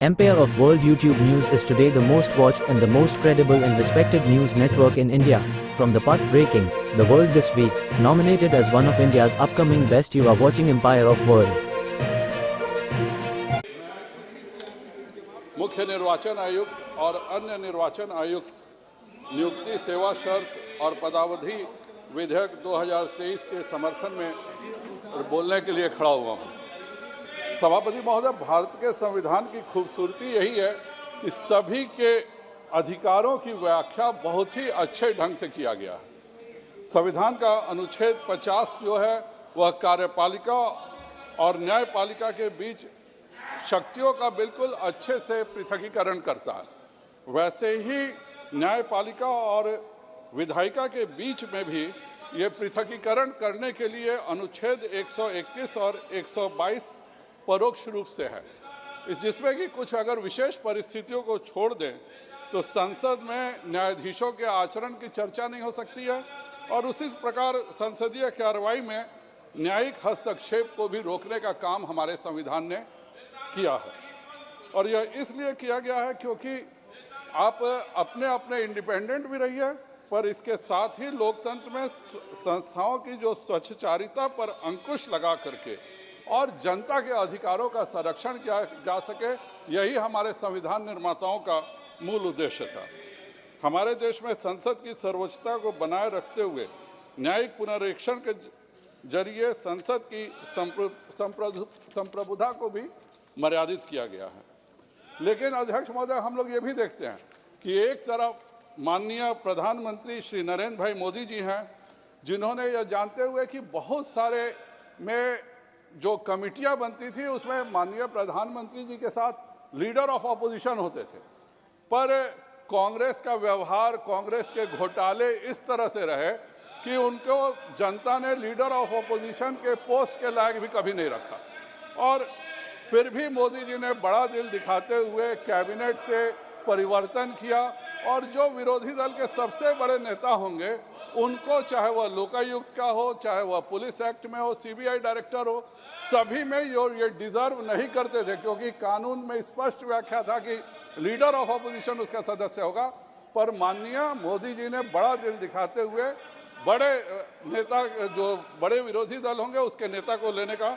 Empire of World YouTube News is today the most watched and the most credible and respected news network in India. From the path-breaking, The World This Week, nominated as one of India's upcoming best, you are watching Empire of World. मुख्य निर्वाचन आयुक्त और अन्य निर्वाचन आयुक्त नियुक्ति सेवा शर्त और पदावधि विधेयक 2023 के समर्थन में बोलने के लिए खड़ा हुआ हूँ। सभापति महोदय, भारत के संविधान की खूबसूरती यही है कि सभी के अधिकारों की व्याख्या बहुत ही अच्छे ढंग से किया गया है। संविधान का अनुच्छेद 50 जो है वह कार्यपालिका और न्यायपालिका के बीच शक्तियों का बिल्कुल अच्छे से पृथकीकरण करता है। वैसे ही न्यायपालिका और विधायिका के बीच में भी ये पृथकीकरण करने के लिए अनुच्छेद 121 और 122 परोक्ष रूप से है। जिसमें कि कुछ अगर विशेष परिस्थितियों को छोड़ दें तो संसद में न्यायाधीशों के आचरण की चर्चा नहीं हो सकती है और उसी प्रकार संसदीय कार्रवाई में न्यायिक हस्तक्षेप को भी रोकने का काम हमारे संविधान ने किया है। और यह इसलिए किया गया है क्योंकि आप अपने अपने इंडिपेंडेंट भी रहिए, पर इसके साथ ही लोकतंत्र में संस्थाओं की जो स्वच्छचारिता पर अंकुश लगा करके और जनता के अधिकारों का संरक्षण किया जा सके, यही हमारे संविधान निर्माताओं का मूल उद्देश्य था। हमारे देश में संसद की सर्वोच्चता को बनाए रखते हुए न्यायिक पुनरीक्षण के जरिए संसद की संप्रभुता को भी मर्यादित किया गया है। लेकिन अध्यक्ष महोदय, हम लोग ये भी देखते हैं कि एक तरफ माननीय प्रधानमंत्री श्री नरेंद्र भाई मोदी जी हैं, जिन्होंने यह जानते हुए कि बहुत सारे में जो कमिटियां बनती थी उसमें माननीय प्रधानमंत्री जी के साथ लीडर ऑफ अपोजिशन होते थे, पर कांग्रेस का व्यवहार, कांग्रेस के घोटाले इस तरह से रहे कि उनको जनता ने लीडर ऑफ अपोजिशन के पोस्ट के लायक भी कभी नहीं रखा। और फिर भी मोदी जी ने बड़ा दिल दिखाते हुए कैबिनेट से परिवर्तन किया और जो विरोधी दल के सबसे बड़े नेता होंगे उनको, चाहे वह लोकायुक्त का हो, चाहे वह पुलिस एक्ट में हो, सीबीआई डायरेक्टर हो, सभी में ये डिजर्व नहीं करते थे क्योंकि कानून में स्पष्ट व्याख्या था कि लीडर ऑफ अपोजिशन उसका सदस्य होगा। पर माननीय मोदी जी ने बड़ा दिल दिखाते हुए बड़े नेता, जो बड़े विरोधी दल होंगे उसके नेता को लेने का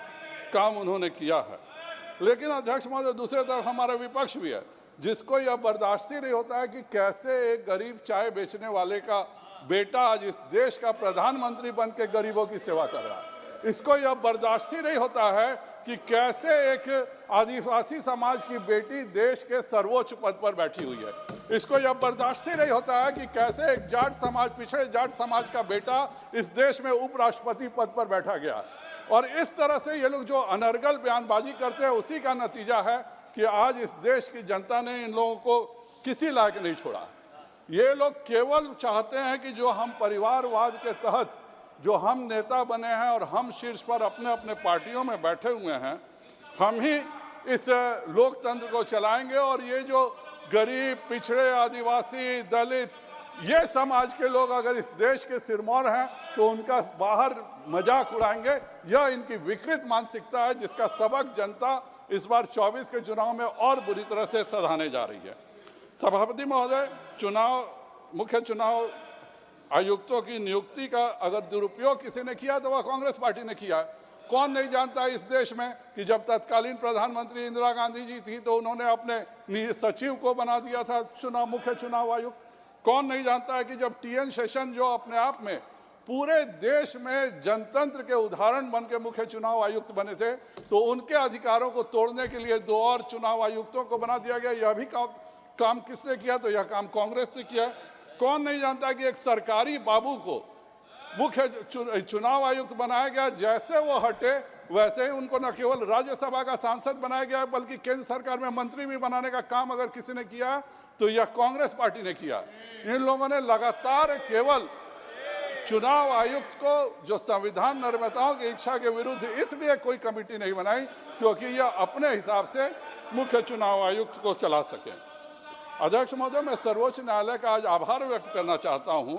काम उन्होंने किया है। लेकिन अध्यक्ष महोदय, दूसरी तरफ हमारा विपक्ष भी है, जिसको यह बर्दाश्त ही नहीं होता है कि कैसे एक गरीब चाय बेचने वाले का बेटा आज इस देश का प्रधानमंत्री बन के गरीबों की सेवा कर रहा है। इसको यह बर्दाश्त ही नहीं होता है कि कैसे एक आदिवासी समाज की बेटी देश के सर्वोच्च पद पर बैठी हुई है। इसको यह बर्दाश्त ही नहीं होता है कि कैसे एक जाट समाज, पिछड़े जाट समाज का बेटा इस देश में उपराष्ट्रपति पद पर बैठा गया। और इस तरह से ये लोग जो अनर्गल बयानबाजी करते हैं, उसी का नतीजा है कि आज इस देश की जनता ने इन लोगों को किसी लायक नहीं छोड़ा। ये लोग केवल चाहते हैं कि जो हम परिवारवाद के तहत जो हम नेता बने हैं और हम शीर्ष पर अपने अपने पार्टियों में बैठे हुए हैं, हम ही इस लोकतंत्र को चलाएंगे और ये जो गरीब, पिछड़े, आदिवासी, दलित, ये समाज के लोग अगर इस देश के सिरमौर हैं तो उनका बाहर मजाक उड़ाएंगे। यह इनकी विकृत मानसिकता है, जिसका सबक जनता इस बार 24 के चुनाव में और बुरी तरह से सधाने जा रही है। सभापति महोदय, मुख्य चुनाव आयुक्तों की नियुक्ति का अगर दुरुपयोग किसी ने किया तो वह कांग्रेस पार्टी ने किया। कौन नहीं जानता इस देश में कि जब तत्कालीन प्रधानमंत्री इंदिरा गांधी जी थी तो उन्होंने अपने सचिव को बना दिया था मुख्य चुनाव आयुक्त। कौन नहीं जानता है कि जब टीएन शेषन, जो अपने आप में पूरे देश में जनतंत्र के उदाहरण बन के मुख्य चुनाव आयुक्त बने थे, तो उनके अधिकारों को तोड़ने के लिए 2 और चुनाव आयुक्तों को बना दिया गया। यह भी काम किसने किया? तो यह काम कांग्रेस ने किया। कौन नहीं जानता कि एक सरकारी बाबू को मुख्य चुनाव आयुक्त बनाया गया, जैसे वो हटे वैसे ही उनको न केवल राज्यसभा का सांसद बनाया गया बल्कि केंद्र सरकार में मंत्री भी बनाने का काम अगर किसी ने किया तो यह कांग्रेस पार्टी ने किया। इन लोगों ने लगातार केवल चुनाव आयुक्त को, जो संविधान निर्माताओं की इच्छा के विरुद्ध, इसलिए कोई कमेटी नहीं बनाई क्योंकि यह अपने हिसाब से मुख्य चुनाव आयुक्त को चला सके। अध्यक्ष महोदय, मैं सर्वोच्च न्यायालय का आज आभार व्यक्त करना चाहता हूं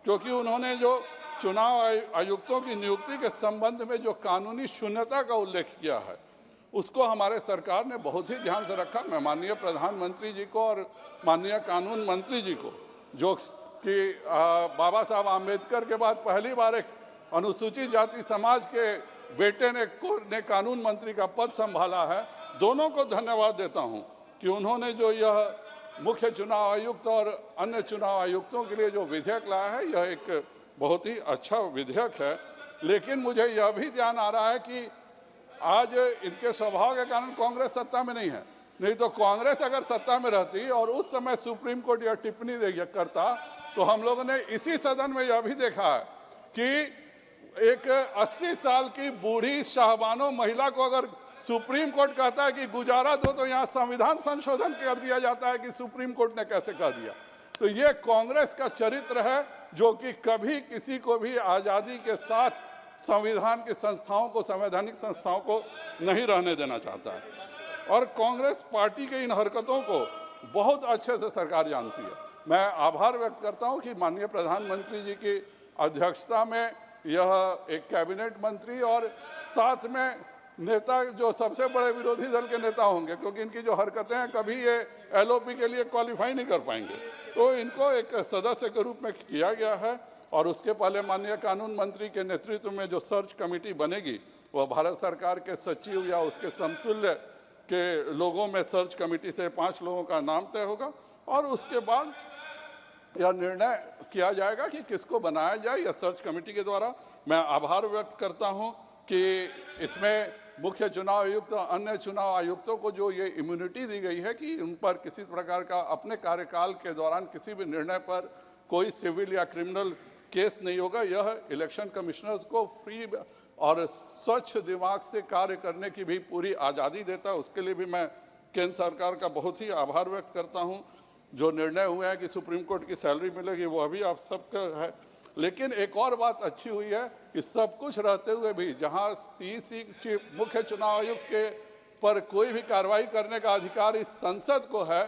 क्योंकि उन्होंने जो चुनाव आयुक्तों की नियुक्ति के संबंध में जो कानूनी शून्यता का उल्लेख किया है उसको हमारे सरकार ने बहुत ही ध्यान से रखा। मैं माननीय प्रधानमंत्री जी को और माननीय कानून मंत्री जी को, जो कि बाबा साहब आम्बेडकर के बाद पहली बार एक अनुसूचित जाति समाज के बेटे ने कानून मंत्री का पद संभाला है, दोनों को धन्यवाद देता हूं कि उन्होंने जो यह मुख्य चुनाव आयुक्त और अन्य चुनाव आयुक्तों के लिए जो विधेयक लाया है, यह एक बहुत ही अच्छा विधेयक है। लेकिन मुझे यह भी ध्यान आ रहा है कि आज इनके स्वभाव के कारण कांग्रेस सत्ता में नहीं है, नहीं तो कांग्रेस अगर सत्ता में रहती और उस समय सुप्रीम कोर्ट यह टिप्पणी करता तो हम लोगों ने इसी सदन में यह भी देखा है कि एक 80 साल की बूढ़ी शाहबानो महिला को अगर सुप्रीम कोर्ट कहता है कि गुजारा दो, तो यहाँ संविधान संशोधन कर दिया जाता है कि सुप्रीम कोर्ट ने कैसे कह दिया। तो ये कांग्रेस का चरित्र है, जो कि कभी किसी को भी आज़ादी के साथ संविधान की संस्थाओं को, संवैधानिक संस्थाओं को नहीं रहने देना चाहता है। और कांग्रेस पार्टी के इन हरकतों को बहुत अच्छे से सरकार जानती है। मैं आभार व्यक्त करता हूं कि माननीय प्रधानमंत्री जी की अध्यक्षता में यह एक कैबिनेट मंत्री और साथ में नेता, जो सबसे बड़े विरोधी दल के नेता होंगे, क्योंकि इनकी जो हरकतें हैं कभी ये एलओपी के लिए क्वालिफाई नहीं कर पाएंगे, तो इनको एक सदस्य के रूप में किया गया है। और उसके पहले माननीय कानून मंत्री के नेतृत्व में जो सर्च कमेटी बनेगी, वह भारत सरकार के सचिव या उसके समतुल्य के लोगों में सर्च कमेटी से 5 लोगों का नाम तय होगा और उसके बाद यह निर्णय किया जाएगा कि किसको बनाया जाए यह सर्च कमेटी के द्वारा। मैं आभार व्यक्त करता हूं कि इसमें मुख्य चुनाव आयुक्त और अन्य चुनाव आयुक्तों को जो ये इम्यूनिटी दी गई है कि उन पर किसी प्रकार का अपने कार्यकाल के दौरान किसी भी निर्णय पर कोई सिविल या क्रिमिनल केस नहीं होगा। यह इलेक्शन कमिश्नर्स को फ्री और स्वच्छ दिमाग से कार्य करने की भी पूरी आज़ादी देता है। उसके लिए भी मैं केंद्र सरकार का बहुत ही आभार व्यक्त करता हूं। जो निर्णय हुए हैं कि सुप्रीम कोर्ट की सैलरी मिलेगी, वो अभी आप सबका है। लेकिन एक और बात अच्छी हुई है कि सब कुछ रहते हुए भी जहां सीईसी मुख्य चुनाव आयुक्त के पर कोई भी कार्रवाई करने का अधिकार इस संसद को है,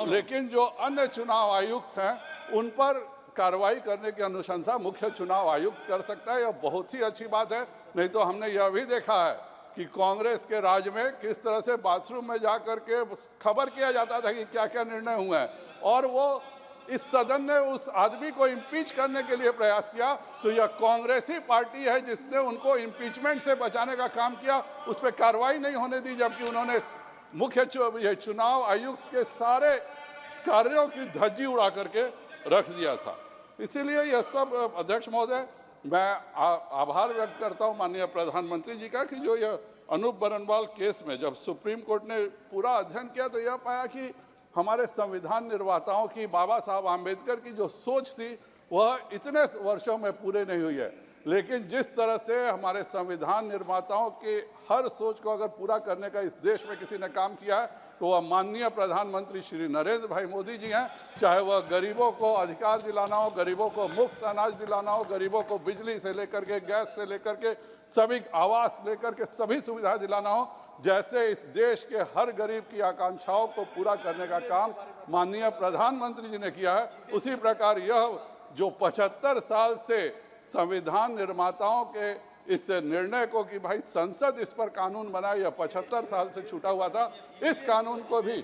लेकिन जो अन्य चुनाव आयुक्त हैं उन पर कार्रवाई करने की अनुशंसा मुख्य चुनाव आयुक्त कर सकता है। यह बहुत ही अच्छी बात है। नहीं तो हमने यह भी देखा है कि कांग्रेस के राज में किस तरह से बाथरूम में जा करके खबर किया जाता था कि क्या क्या निर्णय हुए हैं, और वो इस सदन ने उस आदमी को इम्पीच करने के लिए प्रयास किया। तो यह कांग्रेस ही पार्टी है जिसने उनको इम्पीचमेंट से बचाने का काम किया, उस पर कार्रवाई नहीं होने दी, जबकि उन्होंने मुख्य चुनाव आयुक्त के सारे कार्यों की धज्जी उड़ा करके रख दिया था। इसीलिए यह सब, अध्यक्ष महोदय, मैं आभार व्यक्त करता हूं माननीय प्रधानमंत्री जी का कि जो यह अनूप बरनवाल केस में जब सुप्रीम कोर्ट ने पूरा अध्ययन किया तो यह पाया कि हमारे संविधान निर्माताओं की, बाबा साहब आम्बेडकर की जो सोच थी वह इतने वर्षों में पूरे नहीं हुई है। लेकिन जिस तरह से हमारे संविधान निर्माताओं के हर सोच को अगर पूरा करने का इस देश में किसी ने काम किया है तो वह माननीय प्रधानमंत्री श्री नरेंद्र भाई मोदी जी हैं। चाहे वह गरीबों को अधिकार दिलाना हो, गरीबों को मुफ्त अनाज दिलाना हो, गरीबों को बिजली से लेकर के, गैस से लेकर के, सभी आवास लेकर के सभी सुविधा दिलाना हो, जैसे इस देश के हर गरीब की आकांक्षाओं को पूरा करने का काम माननीय प्रधानमंत्री जी ने किया है, उसी प्रकार यह जो 75 साल से संविधान निर्माताओं के इस निर्णय को कि भाई संसद इस पर कानून बनाए, यह 75 साल से छूटा हुआ था, इस कानून को भी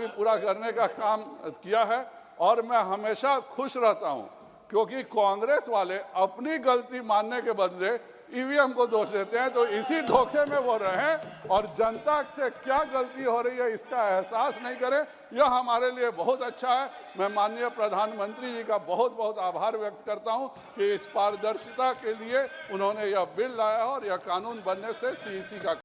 पूरा करने का काम किया है। और मैं हमेशा खुश रहता हूं क्योंकि कांग्रेस वाले अपनी गलती मानने के बदले ईवीएम को दोष देते हैं, तो इसी धोखे में वो रहें और जनता से क्या गलती हो रही है इसका एहसास नहीं करें। यह हमारे लिए बहुत अच्छा है। मैं माननीय प्रधानमंत्री जी का बहुत बहुत आभार व्यक्त करता हूं कि इस पारदर्शिता के लिए उन्होंने यह बिल लाया और यह कानून बनने से सीईसी का